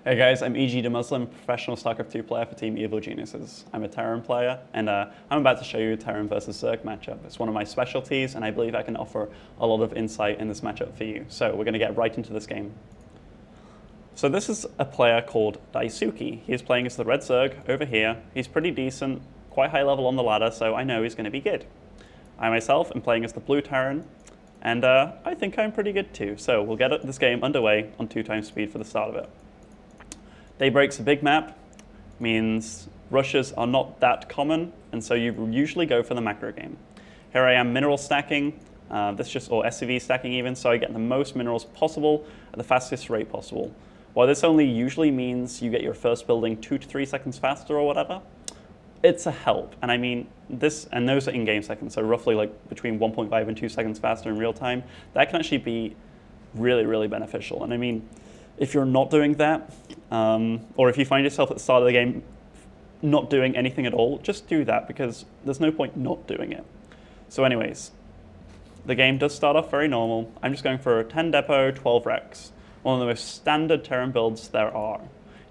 Hey guys, I'm EG.DeMusliM, professional StarCraft 2 player for Team Evil Geniuses. I'm a Terran player, and I'm about to show you a Terran versus Zerg matchup. It's one of my specialties, and I believe I can offer a lot of insight in this matchup for you. So we're going to get right into this game. So this is a player called Daisuke. He is playing as the Red Zerg over here. He's pretty decent, quite high level on the ladder, so I know he's going to be good. I myself am playing as the Blue Terran, and I think I'm pretty good too. So we'll get this game underway on 2x speed for the start of it. Daybreak's a big map, means rushes are not that common, and so you usually go for the macro game. Here I am mineral stacking, or SCV stacking even, so I get the most minerals possible at the fastest rate possible. While this only usually means you get your first building 2 to 3 seconds faster or whatever, it's a help. And I mean, those are in-game seconds, so roughly like between 1.5 and 2 seconds faster in real time. That can actually be really, really beneficial. And I mean, if you're not doing that, or if you find yourself at the start of the game not doing anything at all, just do that, because there's no point not doing it. So anyways, the game does start off very normal. I'm just going for a 10 depot, 12 Rex. One of the most standard Terran builds there are.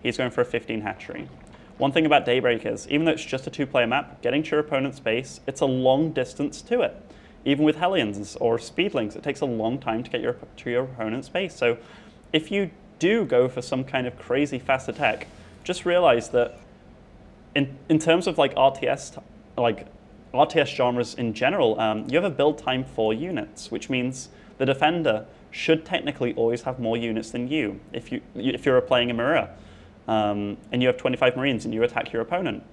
He's going for a 15 hatchery. One thing about Daybreak is, even though it's just a 2-player map, getting to your opponent's base, it's a long distance to it. Even with Hellions or Speedlings, it takes a long time to get to your opponent's base. So if you do go for some kind of crazy fast attack, just realize that in terms of like RTS genres in general, you have a build time for units, which means the defender should technically always have more units than you. If you're playing a Marine, and you have 25 Marines and you attack your opponent,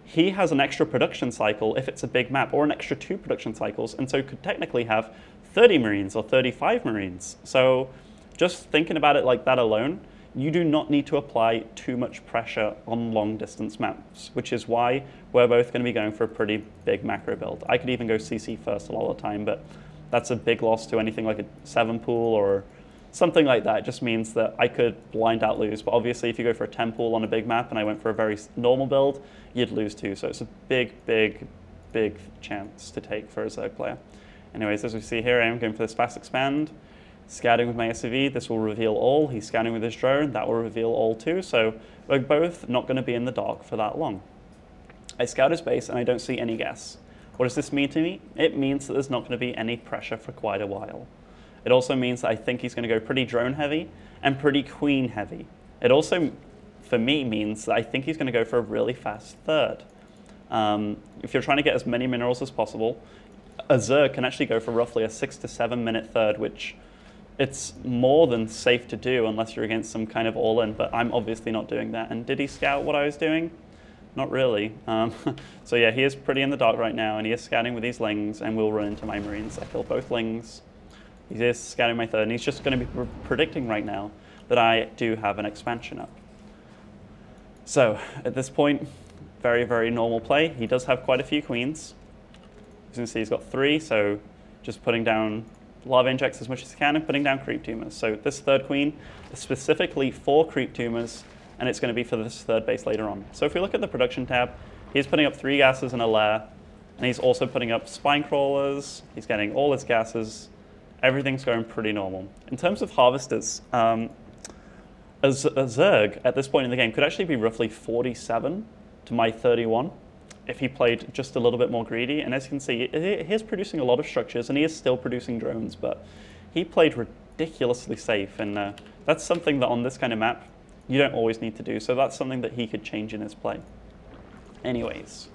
he has an extra production cycle if it's a big map, or an extra 2 production cycles, and so could technically have 30 Marines or 35 Marines. So just thinking about it like that alone, you do not need to apply too much pressure on long distance maps, which is why we're both going to be going for a pretty big macro build. I could even go CC first a lot of the time, but that's a big loss to anything like a 7 pool or something like that. It just means that I could blind out lose. But obviously if you go for a 10 pool on a big map and I went for a very normal build, you'd lose too. So it's a big, big, big chance to take for a Zerg player. Anyways, as we see here, I am going for this fast expand. Scouting with my SCV, this will reveal all. He's scouting with his drone, that will reveal all too. So we're both not going to be in the dark for that long. I scout his base and I don't see any gas. What does this mean to me? It means that there's not going to be any pressure for quite a while. It also means that I think he's going to go pretty drone heavy and pretty queen heavy. It also, for me, means that I think he's going to go for a really fast third. If you're trying to get as many minerals as possible, a Zerg can actually go for roughly a 6 to 7 minute third, which it's more than safe to do unless you're against some kind of all-in, but I'm obviously not doing that. And did he scout what I was doing? Not really. So yeah, he is pretty in the dark right now, and he is scouting with these lings, and we'll run into my Marines. I kill both lings. He is scouting my third, and he's just going to be predicting right now that I do have an expansion up. So at this point, very, very normal play. He does have quite a few queens. As you can see, he's got 3, so just putting down lava injects as much as he can and putting down creep tumors. So this third queen is specifically for creep tumors, and it's going to be for this third base later on. So if we look at the production tab, he's putting up 3 gases in a lair, and he's also putting up spine crawlers. He's getting all his gases. Everything's going pretty normal. In terms of harvesters, a Zerg at this point in the game could actually be roughly 47 to my 31 if he played just a little bit more greedy. And as you can see, he is producing a lot of structures, and he is still producing drones, but he played ridiculously safe, and that's something that on this kind of map you don't always need to do. So that's something that he could change in his play. Anyways,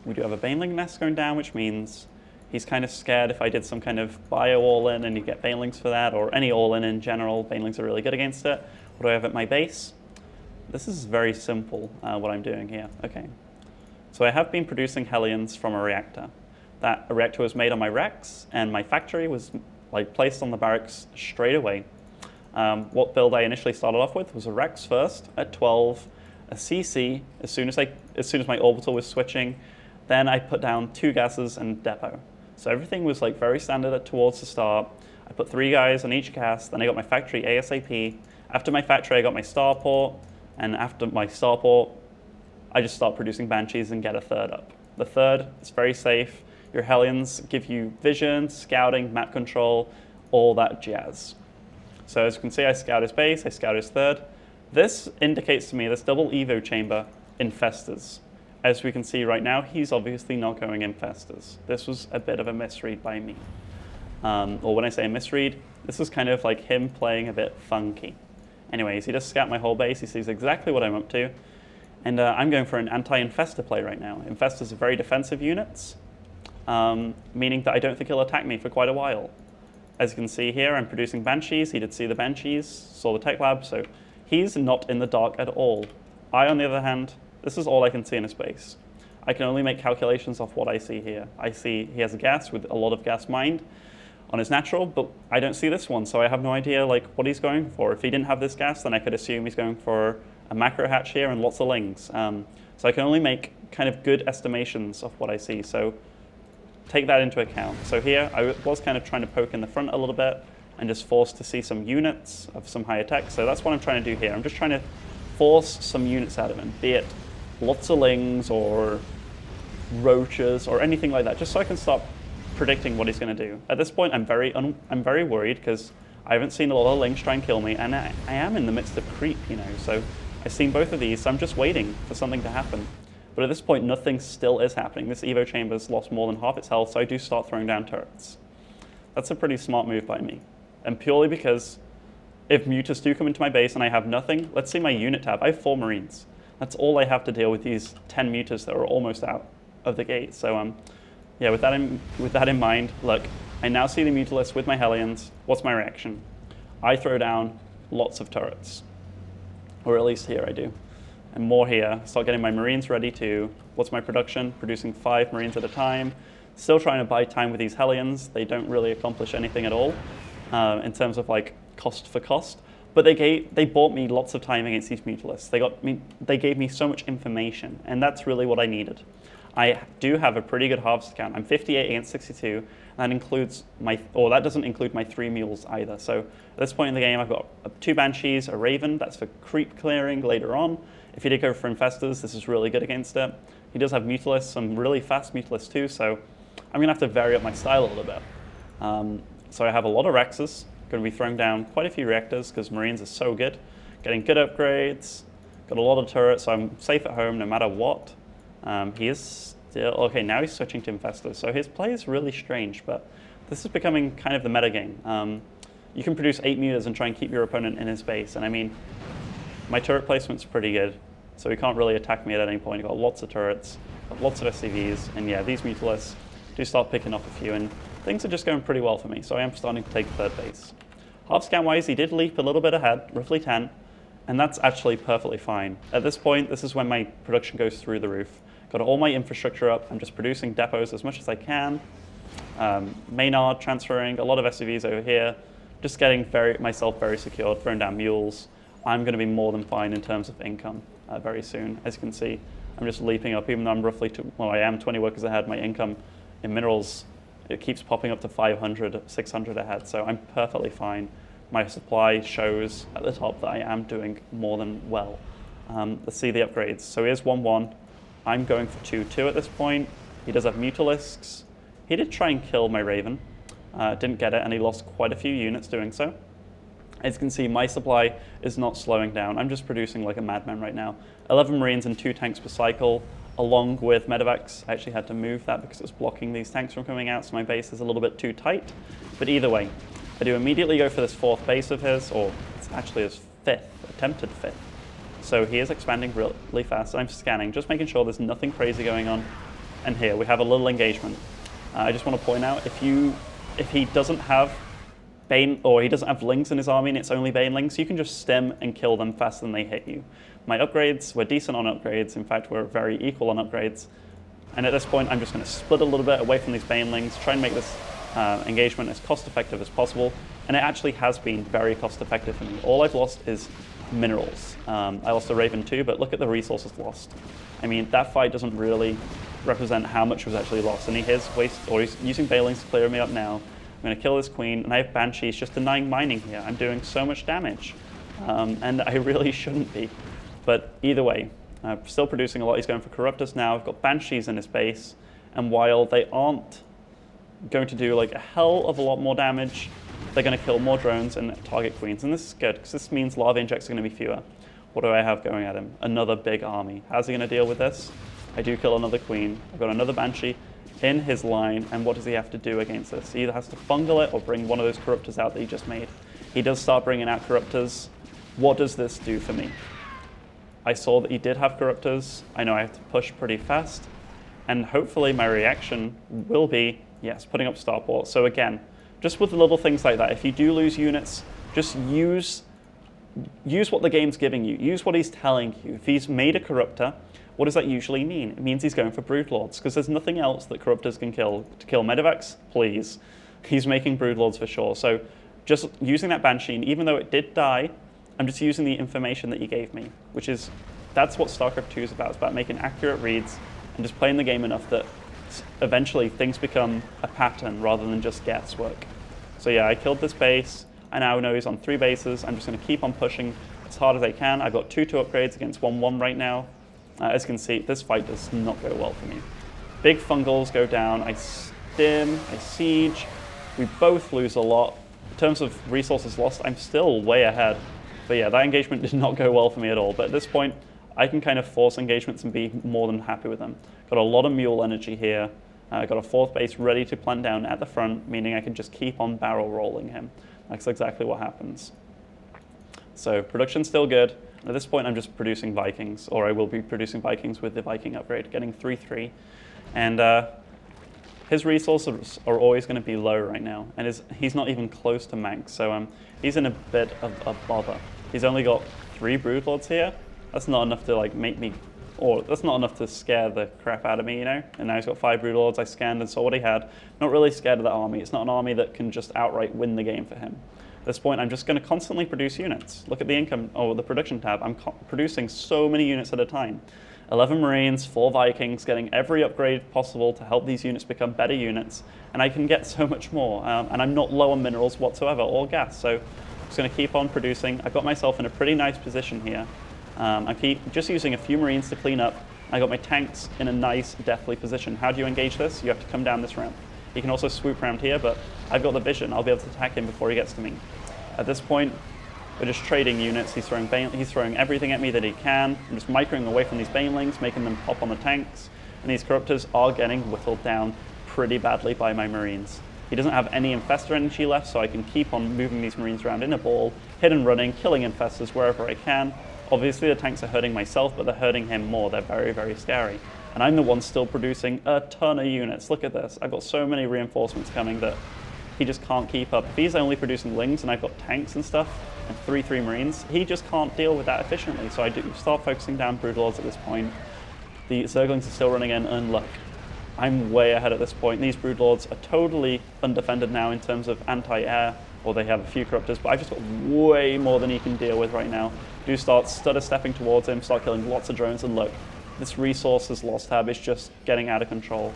we do have a Baneling nest going down, which means he's kind of scared if I did some kind of bio all-in and you get Banelings for that, or any all-in in general. Banelings are really good against it. What do I have at my base? This is very simple, what I'm doing here. Okay. So I have been producing Hellions from a reactor. That reactor was made on my Rex, and my factory was placed on the barracks straight away. What build I initially started off with was a Rex first at 12, a CC as soon as my orbital was switching. Then I put down 2 gases and depot. So everything was very standard towards the start. I put 3 guys on each gas, then I got my factory ASAP. After my factory, I got my starport, and after my starport, I just start producing Banshees and get a third up. The third is very safe. Your Hellions give you vision, scouting, map control, all that jazz. So as you can see, I scout his base, I scout his third. This indicates to me this double Evo chamber infestors. As we can see right now, he's obviously not going infestors. This was a bit of a misread by me. Or when I say a misread, this was kind of like him playing a bit funky. Anyways, he just scouted my whole base, he sees exactly what I'm up to, and I'm going for an anti-infestor play right now. Infestors are very defensive units, meaning that I don't think he'll attack me for quite a while. As you can see here, I'm producing Banshees. He did see the Banshees, saw the Tech Lab, so he's not in the dark at all. I, on the other hand, this is all I can see in his base. I can only make calculations off what I see here. I see he has a gas with a lot of gas mined on his natural, but I don't see this one, so I have no idea like what he's going for. If he didn't have this gas, then I could assume he's going for a macro hatch here and lots of lings. So I can only make kind of good estimations of what I see. So take that into account. So here, I was kind of trying to poke in the front a little bit and just force to see some units of some higher tech. So that's what I'm trying to do here. I'm just trying to force some units out of him, be it lots of lings or roaches or anything like that, just so I can start predicting what he's going to do. At this point, I'm very worried because I haven't seen a lot of lings try and kill me, and I am in the midst of creep, you know. So I've seen both of these, so I'm just waiting for something to happen. But at this point, nothing still is happening. This Evo chamber's lost more than half its health, so I do start throwing down turrets. That's a pretty smart move by me. And purely because if mutas do come into my base and I have nothing, let's see my unit tab. I have 4 Marines. That's all I have to deal with these 10 mutas that are almost out of the gate. So yeah, with that in mind, look, I now see the Mutalisk with my Hellions. What's my reaction? I throw down lots of turrets. Or at least here I do. And more here. Start getting my Marines ready too. What's my production? Producing 5 Marines at a time. Still trying to buy time with these Hellions. They don't really accomplish anything at all in terms of like cost for cost. But they bought me lots of time against these Mutalisks. They gave me so much information, and that's really what I needed. I do have a pretty good harvest count. I'm 58 against 62. That includes that doesn't include my 3 mules either. So at this point in the game, I've got 2 Banshees, a Raven. That's for creep clearing later on. If he did go for infestors, this is really good against it. He does have Mutalisks, some really fast Mutalisks too, so I'm going to have to vary up my style a little bit. So I have a lot of Rexes, going to be throwing down quite a few reactors because Marines are so good. Getting good upgrades, got a lot of turrets, so I'm safe at home no matter what. He is still, okay, now he's switching to infestors, so his play is really strange, but this is becoming kind of the meta game. You can produce 8 mutas and try and keep your opponent in his base, and I mean, my turret placement's pretty good, so he can't really attack me at any point. I've got lots of turrets, got lots of SCVs, and yeah, these Mutalisks do start picking off a few, and things are just going pretty well for me, so I am starting to take third base. Half scan-wise, he did leap a little bit ahead, roughly 10, and that's actually perfectly fine. At this point, this is when my production goes through the roof. Got all my infrastructure up, I'm just producing depots as much as I can. Maynard transferring, a lot of SCVs over here, just getting myself very secured, throwing down mules. I'm going to be more than fine in terms of income very soon. As you can see, I'm just leaping up, even though I'm roughly, I am 20 workers ahead, my income in minerals, it keeps popping up to 500, 600 ahead, so I'm perfectly fine. My supply shows at the top that I am doing more than well. Let's see the upgrades. So here's 1-1. I'm going for 2-2 at this point. He does have Mutalisks. He did try and kill my Raven. Didn't get it, and he lost quite a few units doing so. As you can see, my supply is not slowing down. I'm just producing like a madman right now. 11 Marines and 2 tanks per cycle, along with medevacs. I actually had to move that because it was blocking these tanks from coming out, so my base is a little bit too tight. But either way, I do immediately go for this 4th base of his, or it's actually his 5th, attempted 5th. So he is expanding really fast. I'm scanning, just making sure there's nothing crazy going on. And here we have a little engagement. I just want to point out, if he doesn't have Bane, or he doesn't have Lings in his army and it's only Banelings, you can just stem and kill them faster than they hit you. My upgrades were decent on upgrades. In fact, we're very equal on upgrades. And at this point, I'm just going to split a little bit away from these Banelings, try and make this engagement as cost effective as possible. And it actually has been very cost effective for me. All I've lost is minerals. I lost a Raven too, but look at the resources lost. I mean, that fight doesn't really represent how much was actually lost. And he's using Banelings to clear me up now. I'm going to kill this queen, and I have Banshees just denying mining here. I'm doing so much damage, and I really shouldn't be. But either way, I'm still producing a lot. He's going for Corruptors now. I've got Banshees in his base, and while they aren't going to do like a hell of a lot more damage, they're going to kill more drones and target queens. And this is good, because this means lava injects are going to be fewer. What do I have going at him? Another big army. How's he going to deal with this? I do kill another queen. I've got another Banshee in his line, and what does he have to do against this? He either has to fungal it or bring one of those Corruptors out that he just made. He does start bringing out Corruptors. What does this do for me? I saw that he did have Corruptors. I know I have to push pretty fast, and hopefully my reaction will be, yes, putting up starport. So again, just with little things like that, if you do lose units, just use what the game's giving you. Use what he's telling you. If he's made a Corruptor, what does that usually mean? It means he's going for Broodlords, because there's nothing else that Corruptors can kill. To kill Medivacs, please. He's making Broodlords for sure. So just using that Banshee, and even though it did die, I'm just using the information that you gave me, which is, that's what StarCraft 2 is about. It's about making accurate reads and just playing the game enough that eventually things become a pattern rather than just guesswork. So yeah, I killed this base. I now know he's on 3 bases. I'm just going to keep on pushing as hard as I can. I've got 2/2 upgrades against 1/1 right now. As you can see, this fight does not go well for me. Big fungals go down. I stim, I siege. We both lose a lot. In terms of resources lost, I'm still way ahead. But yeah, that engagement did not go well for me at all. But at this point, I can kind of force engagements and be more than happy with them. Got a lot of mule energy here. Got a 4th base ready to plant down at the front, meaning I can just keep on barrel rolling him. That's exactly what happens. So production's still good. At this point, I'm just producing Vikings, or I will be producing Vikings with the Viking upgrade, getting 3/3. And his resources are always going to be low right now, and he's not even close to max, so he's in a bit of a bother. He's only got 3 Broodlords here. That's not enough to like make me, or that's not enough to scare the crap out of me, you know? And now he's got 5 Broodlords. I scanned and saw what he had. Not really scared of that army. It's not an army that can just outright win the game for him. At this point, I'm just going to constantly produce units. Look at the income, or the production tab. I'm producing so many units at a time. 11 Marines, 4 Vikings, getting every upgrade possible to help these units become better units. And I can get so much more. And I'm not low on minerals whatsoever, or gas. So I'm just going to keep on producing. I've got myself in a pretty nice position here. I keep just using a few Marines to clean up. I got my tanks in a nice, deathly position. How do you engage this? You have to come down this ramp. You can also swoop around here, but I've got the vision. I'll be able to attack him before he gets to me. At this point, we're just trading units. He's throwing everything at me that he can. I'm just microing away from these banelings, making them pop on the tanks. And these Corruptors are getting whittled down pretty badly by my Marines. He doesn't have any Infestor energy left, so I can keep on moving these Marines around in a ball, hit and running, killing Infestors wherever I can. Obviously, the tanks are hurting myself, but they're hurting him more. They're very, very scary. And I'm the one still producing a ton of units. Look at this. I've got so many reinforcements coming that he just can't keep up. If he's only producing lings and I've got tanks and stuff, and 3/3 Marines, he just can't deal with that efficiently. So I do start focusing down Broodlords at this point. The Zerglings are still running in, and look, I'm way ahead at this point. These Broodlords are totally undefended now in terms of anti-air, or they have a few Corruptors, but I've just got way more than he can deal with right now. Do start stutter stepping towards him, start killing lots of drones, and look, this resources loss tab is just getting out of control.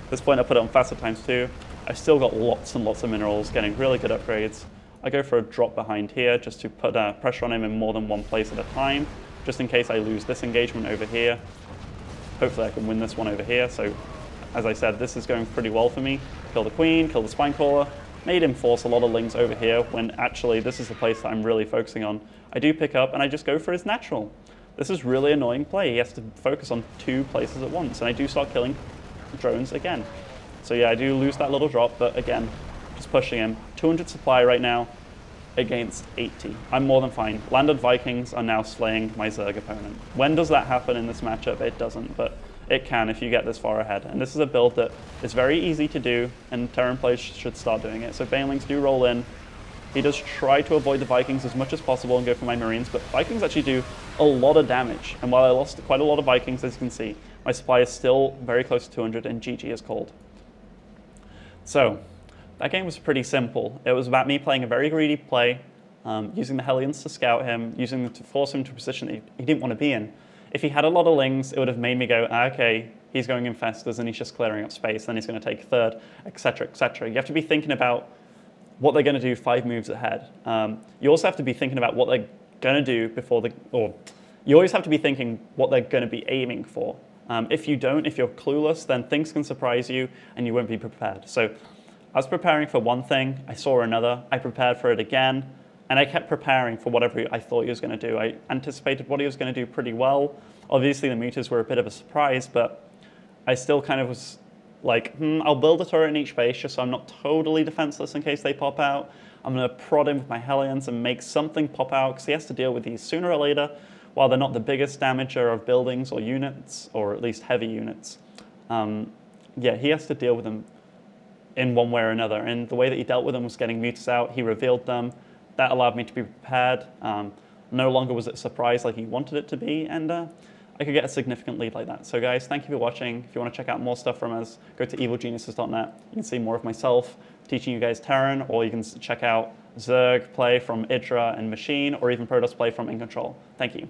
At this point, I put it on faster ×2. I've still got lots and lots of minerals, getting really good upgrades. I go for a drop behind here just to put pressure on him in more than one place at a time, just in case I lose this engagement over here. Hopefully I can win this one over here. So, as I said, this is going pretty well for me. Kill the queen, kill the Spinecrawler, made him force a lot of lings over here when actually this is the place that I'm really focusing on. I do pick up and I just go for his natural. This is really annoying play. He has to focus on 2 places at once, and I do start killing drones again. So yeah, I do lose that little drop, but again, just pushing him. 200 supply right now against 80. I'm more than fine. Landed Vikings are now slaying my Zerg opponent. When does that happen in this matchup? It doesn't, but it can if you get this far ahead. And this is a build that is very easy to do, and Terran players should start doing it. So banelings do roll in. He does try to avoid the Vikings as much as possible and go for my Marines, but Vikings actually do a lot of damage. And while I lost quite a lot of Vikings, as you can see, my supply is still very close to 200, and GG is called. So, that game was pretty simple. It was about me playing a very greedy play, using the Hellions to scout him, using them to force him to a position that he didn't want to be in. If he had a lot of lings, it would have made me go, okay, he's going Infestors and he's just clearing up space, then he's going to take third, etc., etc. You have to be thinking about what they're going to do 5 moves ahead. You also have to be thinking about what they're going to do before you always have to be thinking what they're going to be aiming for. If you don't, if you're clueless, then things can surprise you and you won't be prepared. So I was preparing for one thing, I saw another, I prepared for it again, and I kept preparing for whatever I thought he was going to do. I anticipated what he was going to do pretty well. Obviously, the mutas were a bit of a surprise, but I still kind of was like, I'll build a turret in each base just so I'm not totally defenseless in case they pop out. I'm going to prod him with my Hellions and make something pop out, because he has to deal with these sooner or later. While they're not the biggest damager of buildings or units, or at least heavy units, yeah, he has to deal with them in one way or another. And the way that he dealt with them was getting mutas out. He revealed them. That allowed me to be prepared. No longer was it a surprise like he wanted it to be, and I could get a significant lead like that. So guys, thank you for watching. If you want to check out more stuff from us, go to evilgeniuses.net. You can see more of myself teaching you guys Terran, or you can check out Zerg play from Idra and Machine, or even Protoss play from In Control. Thank you.